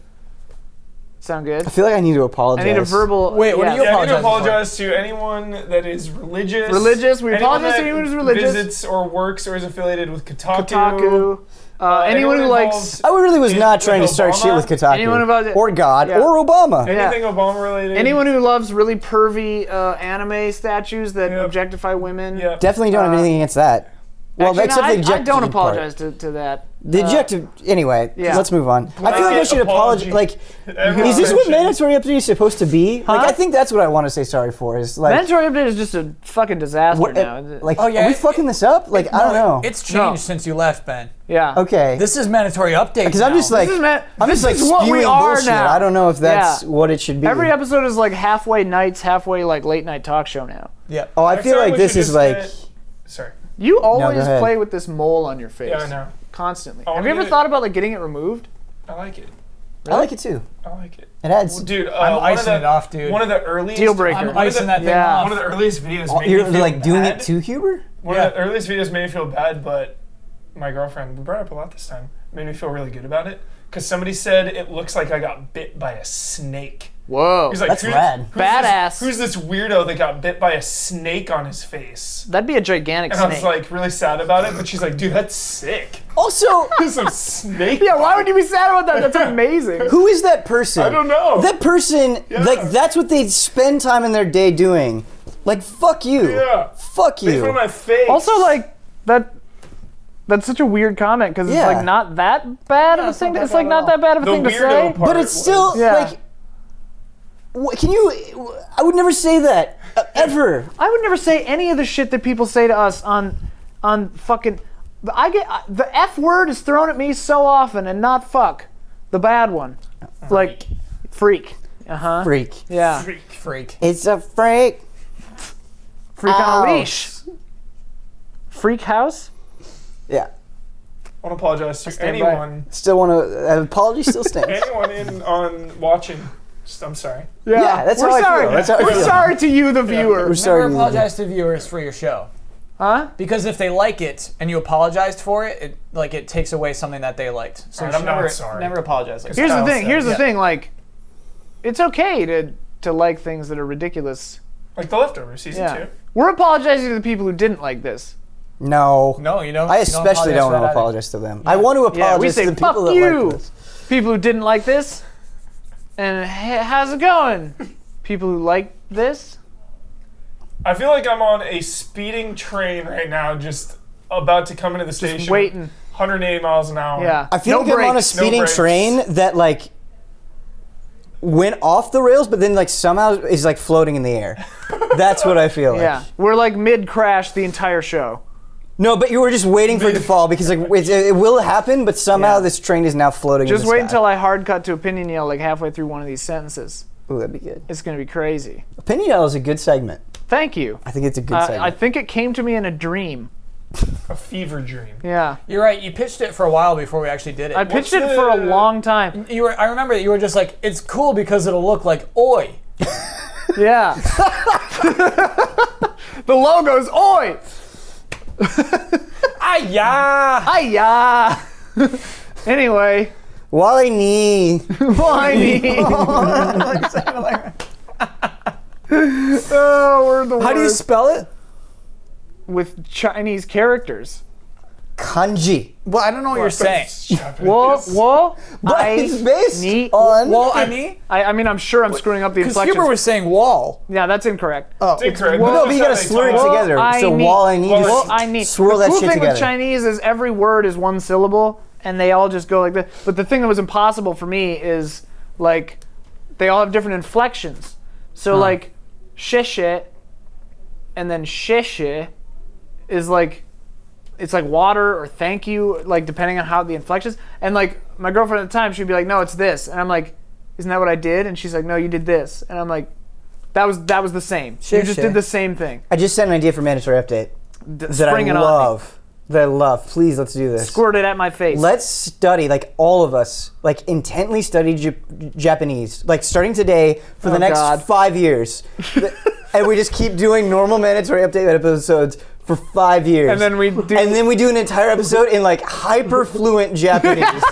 Sound good? I feel like I need to apologize. I need a verbal. Wait, what do you Yeah, I need to apologize apologize to anyone that is religious. Religious? We anyone apologize to that anyone who's religious. Visits or works or is affiliated with Kotaku. Kotaku. Anyone who likes. involved- I really was not trying to start Obama? shit with Kotaku. Anyone about it- or God Yeah. or Obama. Yeah. Anything Obama related. Anyone who loves really pervy anime statues that Yep. objectify women. Yeah. Definitely don't have anything against that. Well, Actually, except no, the I objective don't part. apologize to that. The objective. Anyway, Yeah. let's move on. I feel like I should apologize. Like, Everyone is this what mentioned- mandatory update is supposed to be? Like, Huh? I think that's what I want to say sorry for. Is like, Mandatory update is just a fucking disaster what, now. like, Oh, yeah, are we it- fucking this up? Like, I don't know. It's changed No. since you left, Ben. Yeah. Okay. This is mandatory updates. Because I'm just now. like, This is I'm this just like is what we spewing are bullshit. now. I don't know if that's Yeah. what it should be. Every episode is like halfway nights, halfway like late night talk show now. Yeah. Oh, I Next feel time like we this should is just like. get- Sorry. You always ahead. play with this mole on your face. Yeah, I know. Constantly. Oh, Have you ever yeah. thought about like getting it removed? I like it. I like it too. I like it. It adds. Dude, I'm one of icing the- it off, dude. One of the earliest Deal breaker. I'm One of icing that thing yeah. off. One of the earliest videos Oh, made you're me feel like doing bad. it too, Huber? One Yeah. of the earliest videos made me feel bad, but my girlfriend, we brought it up a lot this time, made me feel really good about it. Because somebody said it looks like I got bit by a snake. Whoa. He's like, That's rad. Badass. Who's this weirdo that got bit by a snake on his face? That'd be a gigantic And I snake. was like really sad about it, but she's like, dude, that's sick. Also, There's some snake. yeah, why would you be sad about that? That's amazing. who is that person? I don't know. That person, like, that's what they spend time in their day doing. Like, fuck you. Yeah. Fuck Made fun of you. my face. Also, like that's such a weird comment because Yeah. it's like not that bad of a it's not thing. that It's bad like at not all. that bad of a The thing to weirdo say. part But it's still, Yeah. like, can you, I would never say that, ever. I would never say any of the shit that people say to us on fucking. The F word is thrown at me so often, and not fuck, the bad one, like freak. Freak. Yeah, Freak. It's a freak. freak on a Ouch. leash. Freak house. Yeah. I want to apologize to stand by. anyone. Still want to, apology still stands. Anyone in on watching. Just, I'm sorry. Yeah, that's we're how I sorry. feel. That's how I We're feel. sorry to you, the viewer. We're sorry. Never to- apologize to viewers for your show. Huh? Because if they like it and you apologized for it, it takes away something that they liked. So Alright, you I'm should not never, sorry. never apologize. Like Here's the Kyle thing. said. Here's the Yeah. thing. Like, it's okay to like things that are ridiculous. Like The Leftovers, season 2. Yeah. We're apologizing to the people who didn't like this. No, you don't. I you especially don't want to apologize to them. I want to Yeah, we apologize say to the fuck people that you. like this. People who didn't like this, and how's it going? People who like this. I feel like I'm on a speeding train right now, just about to come into the station. Just waiting. 180 miles an hour. Yeah. I feel No like I'm on a brakes. speeding brakes. train that like went off the rails, but then like somehow is like floating in the air. That's what I feel like. Yeah, we're like mid-crash the entire show. No, but you were just waiting for it to fall because like it will happen, but somehow Yeah. this train is now floating. Just in the wait sky. until I hard cut to a Pinion yell like halfway through one of these sentences. Ooh, that'd be good. It's gonna be crazy. Pinion is a good segment. Thank you. I think it's a good segment. I think it came to me in a dream. A fever dream. Yeah. You're right. You pitched it for a while before we actually did it. I pitched What's it for a the- long time. I remember that you were just like, it's cool because it'll look like oi. Yeah. The logo's oi! Ah-ya! Hiya! Anyway, Wally knee. whiny. Oh, we're the worst. How do you spell it? With Chinese characters. Kanji. Well, I don't know what you're saying. Whoa. But it's based on. Well, I mean, I'm sure I'm screwing up the because inflections. Huber was saying wall. Yeah, that's incorrect. Oh, Incorrect. Whoa. No, but you gotta slur it together. So wall I need. Well, I need. Swirl the that cool shit thing together. with Chinese is every word is one syllable, and they all just go like this. But the thing that was impossible for me is like they all have different inflections. So like shish, and then shish is like it's like water or thank you, like depending on how the inflections. And like my girlfriend at the time, she'd be like, "No, it's this," and I'm like, "Isn't that what I did?" And she's like, "No, you did this," and I'm like, "That was the same. You just did the same thing." I just sent an idea for mandatory update that Spring I it on me. love. That I love. Please, let's do this. Squirt it at my face. Let's study, like all of us, like intently study Japanese, like starting today for the Oh, next God. 5 years. And we just keep doing normal mandatory update episodes for 5 years. And then we do. And then we do an entire episode in like hyper fluent Japanese.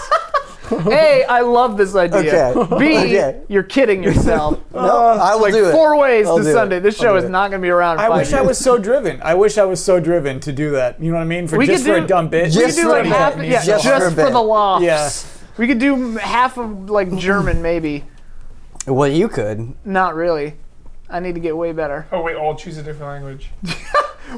A, I love this idea. Okay. B, Okay. you're kidding yourself. No, I will like do it. 4 ways I'll to do it. Sunday. This I'll show do is it. not going to be around. I 5 wish I years. was so driven. I wish I was so driven to do that. You know what I mean? For We just could for do- a dumb bit. We could Just do for like a half, bit. yeah, Just just for a for bit. the laughs. Yeah. We could do half of like German, maybe. Well, you could. Not really. I need to get way better. Oh wait, all choose a different language.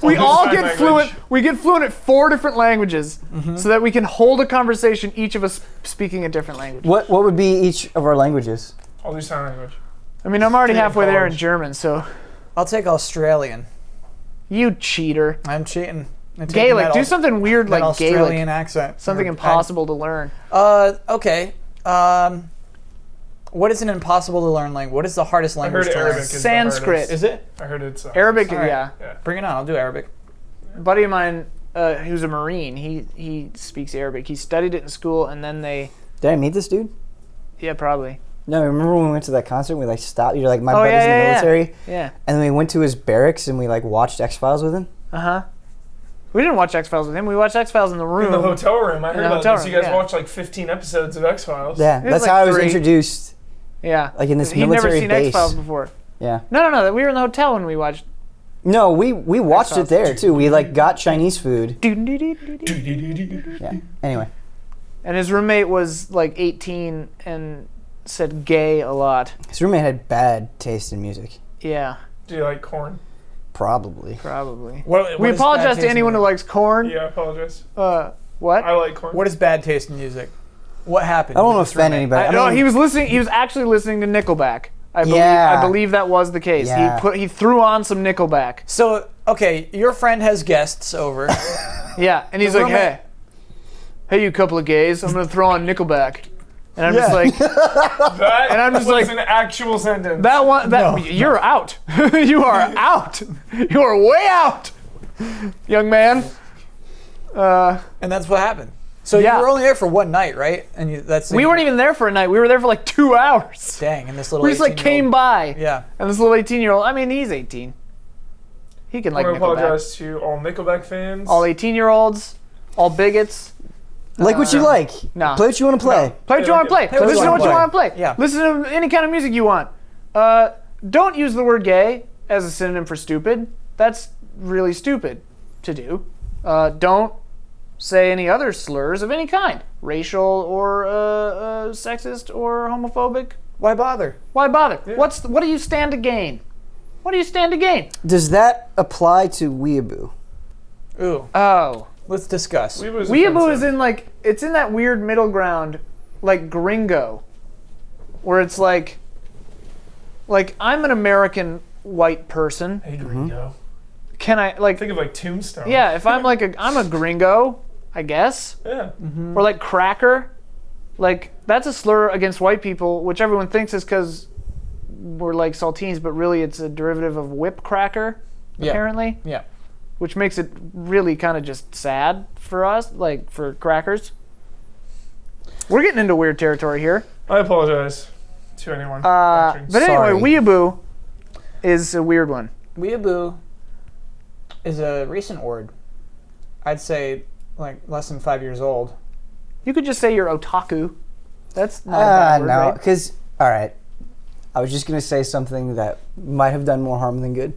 We Sign all get language. fluent. We get fluent at 4 different languages, so that we can hold a conversation, each of us speaking a different language. What would be each of our languages? I'll do sign language. I mean, I'm already Taking halfway there in college. German, so I'll take Australian. you cheater. I'm cheating. I'm taking Gaelic. that Do Aus- something weird that like Australian Gaelic. accent. Something Or- impossible to learn. Okay. What is an impossible to learn language? What is the hardest I language heard to Arabic learn? is the Sanskrit. hardest. Is it? I heard it's Arabic, All right. yeah. Yeah. Bring it on. I'll do Arabic. A buddy of mine, who's a Marine, he speaks Arabic. He studied it in school, and then they, Did I meet this dude? yeah, probably, No, remember when we went to that concert and we like stopped? You're like, my Oh, buddy's yeah, in the yeah, yeah. military. yeah. And then we went to his barracks and we like watched X-Files with him. We didn't watch X Files with him. We watched X Files in the room. In the hotel room. I heard the about hotel this. You room, guys yeah. watched like 15 episodes of X Files. Yeah, was that's like how I was 3. introduced. Yeah, Like in this he'd never military seen base. X Files before. Yeah. No. We were in the hotel when we watched. No, we watched it X-Files. there too. We like got Chinese food. And Yeah. Anyway. his roommate was like 18 and said "gay" a lot. His roommate had bad taste in music. Yeah, Do you like corn? Probably. probably. What We is bad apologize taste to in anyone who music? likes corn. Yeah, I apologize. What? I like corn. What is bad taste in music? What happened? I don't want with to this offend roommate? anybody. No, I mean, he was listening. He was actually listening to Nickelback. Yeah. I believe that was the case. Yeah. He threw on some Nickelback. So, okay, your friend has guests over. Yeah, and he's The like, roommate- hey, you couple of gays, I'm gonna throw on Nickelback. And I'm just like, That And I'm just was like- an actual sentence. that one, No. you're out. You are out. You are way out, young man. And that's what happened. So Yeah. you were only there for one night, right? And that's We weren't even there for a night. We were there for like 2 hours. Dang, and this little We just like 18-year-old came by. Yeah. And this little 18-year-old, I mean, he's 18. He can I like want to Nickelback. apologize to all Nickelback fans. All 18-year-olds, all bigots. like what you like. No. Play what you want to play. Play what you want to play. what you Listen to wanna what you play. want to play. Yeah. Listen to any kind of music you want. Don't use the word gay as a synonym for stupid. That's really stupid to do. Don't say any other slurs of any kind, racial or sexist or homophobic. Why bother? Why bother? What do you stand to gain? What do you stand to gain? Does that apply to Weeaboo? Ooh. Oh. Let's discuss. Weeaboo is in it's in that weird middle ground, like gringo, where it's like I'm an American white person. Hey, Gringo. Can I Think of like Tombstone. Yeah, if I'm I'm a gringo, I guess. Yeah. Or like cracker. Like, that's a slur against white people, which everyone thinks is because we're like saltines, but really it's a derivative of whip cracker, apparently. Yeah. Which makes it really kind of just sad for us, like for crackers. We're getting into weird territory here. I apologize to anyone watching. But anyway, Weeaboo is a weird one. Weeaboo is a recent word. I'd say like less than 5 years old. You could just say you're otaku. That's not a bad word, no, right? because, all right, I was just going to say something that might have done more harm than good.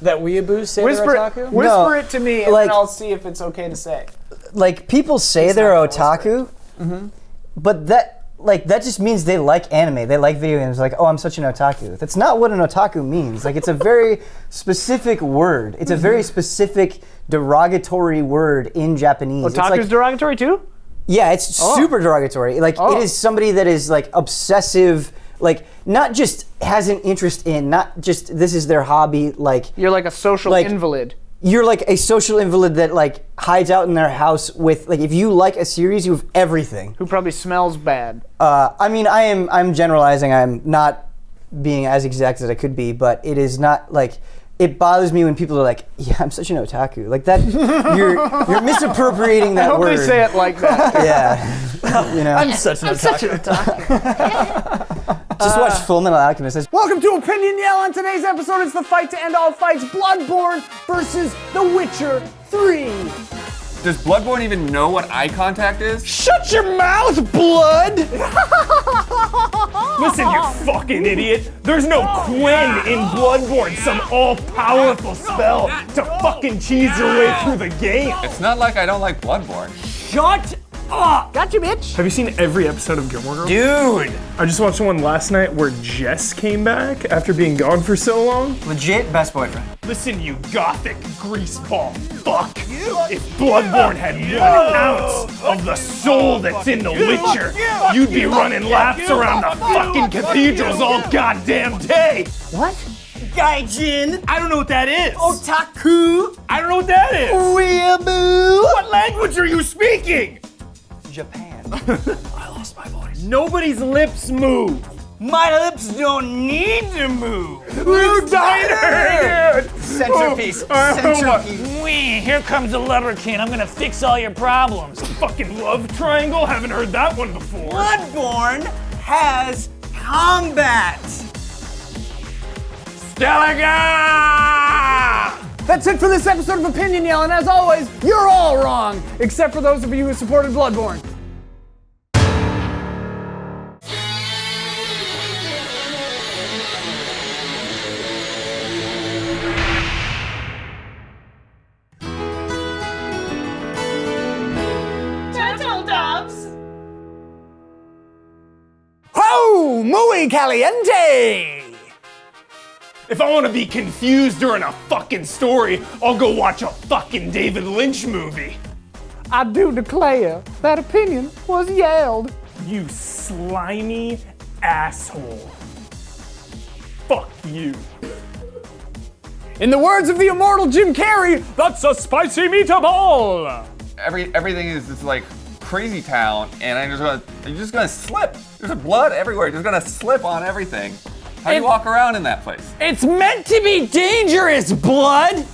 That Weeaboos say they're otaku? Whisper it to me, and like- then I'll see if it's okay to say. Like, people say It's they're not gonna otaku, but that just means they like anime, they like video games, like, oh, I'm such an otaku. That's not what an otaku means. Like, it's a very specific word. It's a very specific derogatory word in Japanese. It's Otaku's like, derogatory too? yeah, it's super derogatory. Like, it is somebody that is, like, obsessive, like, not just has an interest in, not just this is their hobby, like... You're like a social invalid. You're like a social invalid that, like, hides out in their house with, like, if you like a series, you have everything. Who probably smells bad. I mean, I'm generalizing. I'm not being as exact as I could be, but it is not, like... It bothers me when people are like, "Yeah, I'm such an otaku." Like that, you're misappropriating that I hope word. they say it like that. Yeah, you know. I'm such an otaku. Just watch Full Metal Alchemist. Welcome to Opinion Yell. On today's episode, it's the fight to end all fights: Bloodborne versus The Witcher 3. Does Bloodborne even know what eye contact is? Shut your mouth, blood! Listen, you fucking idiot. There's no Quen in Bloodborne, some all-powerful spell to fucking cheese your way through the game. It's not like I don't like Bloodborne. Shut up! Gotcha, bitch. Have you seen every episode of Gilmore Girls? Dude! I just watched one last night where Jess came back after being gone for so long. Legit best boyfriend. Listen, you gothic greaseball fuck. If Bloodborne had 1 ounce of the soul that's in The Witcher, you'd be running laps around the fucking cathedrals all goddamn day. What? Gaijin? I don't know what that is. Otaku. I don't know what that is. Weeaboo. What language are you speaking? Japan. I lost my voice. Nobody's lips move. My lips don't need to move. Luke Diner! Centerpiece. Centerpiece. Wee, here comes the Leprechaun. I'm gonna fix all your problems. Fucking love triangle? Haven't heard that one before. Bloodborne has combat. Galaga! That's it for this episode of Opinion Yell, and as always, you're all wrong, except for those of you who supported Bloodborne. Oh, muy caliente. If I want to be confused during a fucking story, I'll go watch a fucking David Lynch movie. I do declare that opinion was yelled. You slimy asshole. Fuck you. In the words of the immortal Jim Carrey, that's a spicy meatball. Everything is just like crazy town, and you're just gonna slip. There's blood everywhere. You're just gonna slip on everything. How do you walk around in that place? It's meant to be dangerous, blood.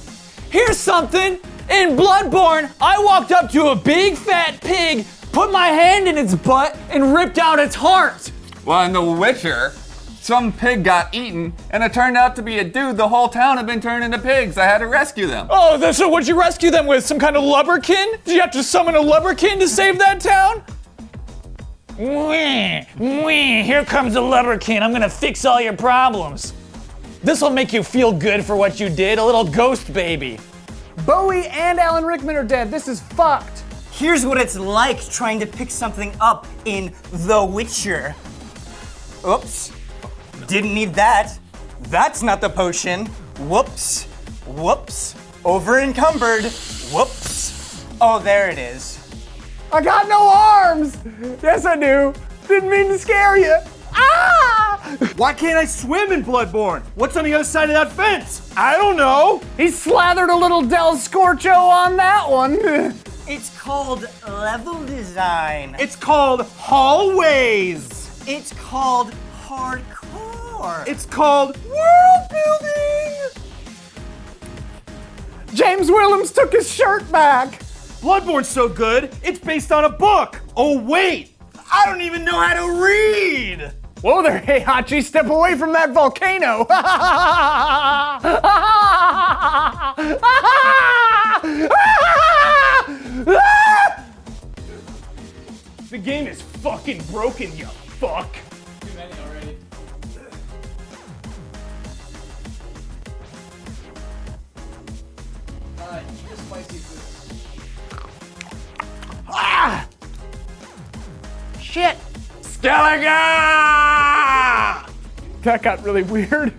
Here's something. In Bloodborne, I walked up to a big fat pig, put my hand in its butt, and ripped out its heart. Well, in The Witcher, some pig got eaten, and it turned out to be a dude. The whole town had been turned into pigs. I had to rescue them. Oh, so what'd you rescue them with? Some kind of lubberkin? Did you have to summon a lubberkin to save that town? Wee, here comes the Leprechaun. I'm gonna fix all your problems. This'll make you feel good for what you did, a little ghost baby. Bowie and Alan Rickman are dead. This is fucked. Here's what it's like trying to pick something up in The Witcher. Oops. Didn't need that. That's not the potion. Whoops. Whoops. Over encumbered. Whoops. Oh, there it is. I got no arms. Yes, I do. Didn't mean to scare you. Ah! Why can't I swim in Bloodborne? What's on the other side of that fence? I don't know. He slathered a little Del Scorcho on that one. It's called level design. It's called hallways. It's called hardcore. It's called world building. James Willems took his shirt back. Bloodborne's so good, it's based on a book. Oh wait, I don't even know how to read. Whoa there, hey Hachi, step away from that volcano. The game is fucking broken, you fuck. Too many already. Eat the spicy food. Shit. Skeleton! That got really weird.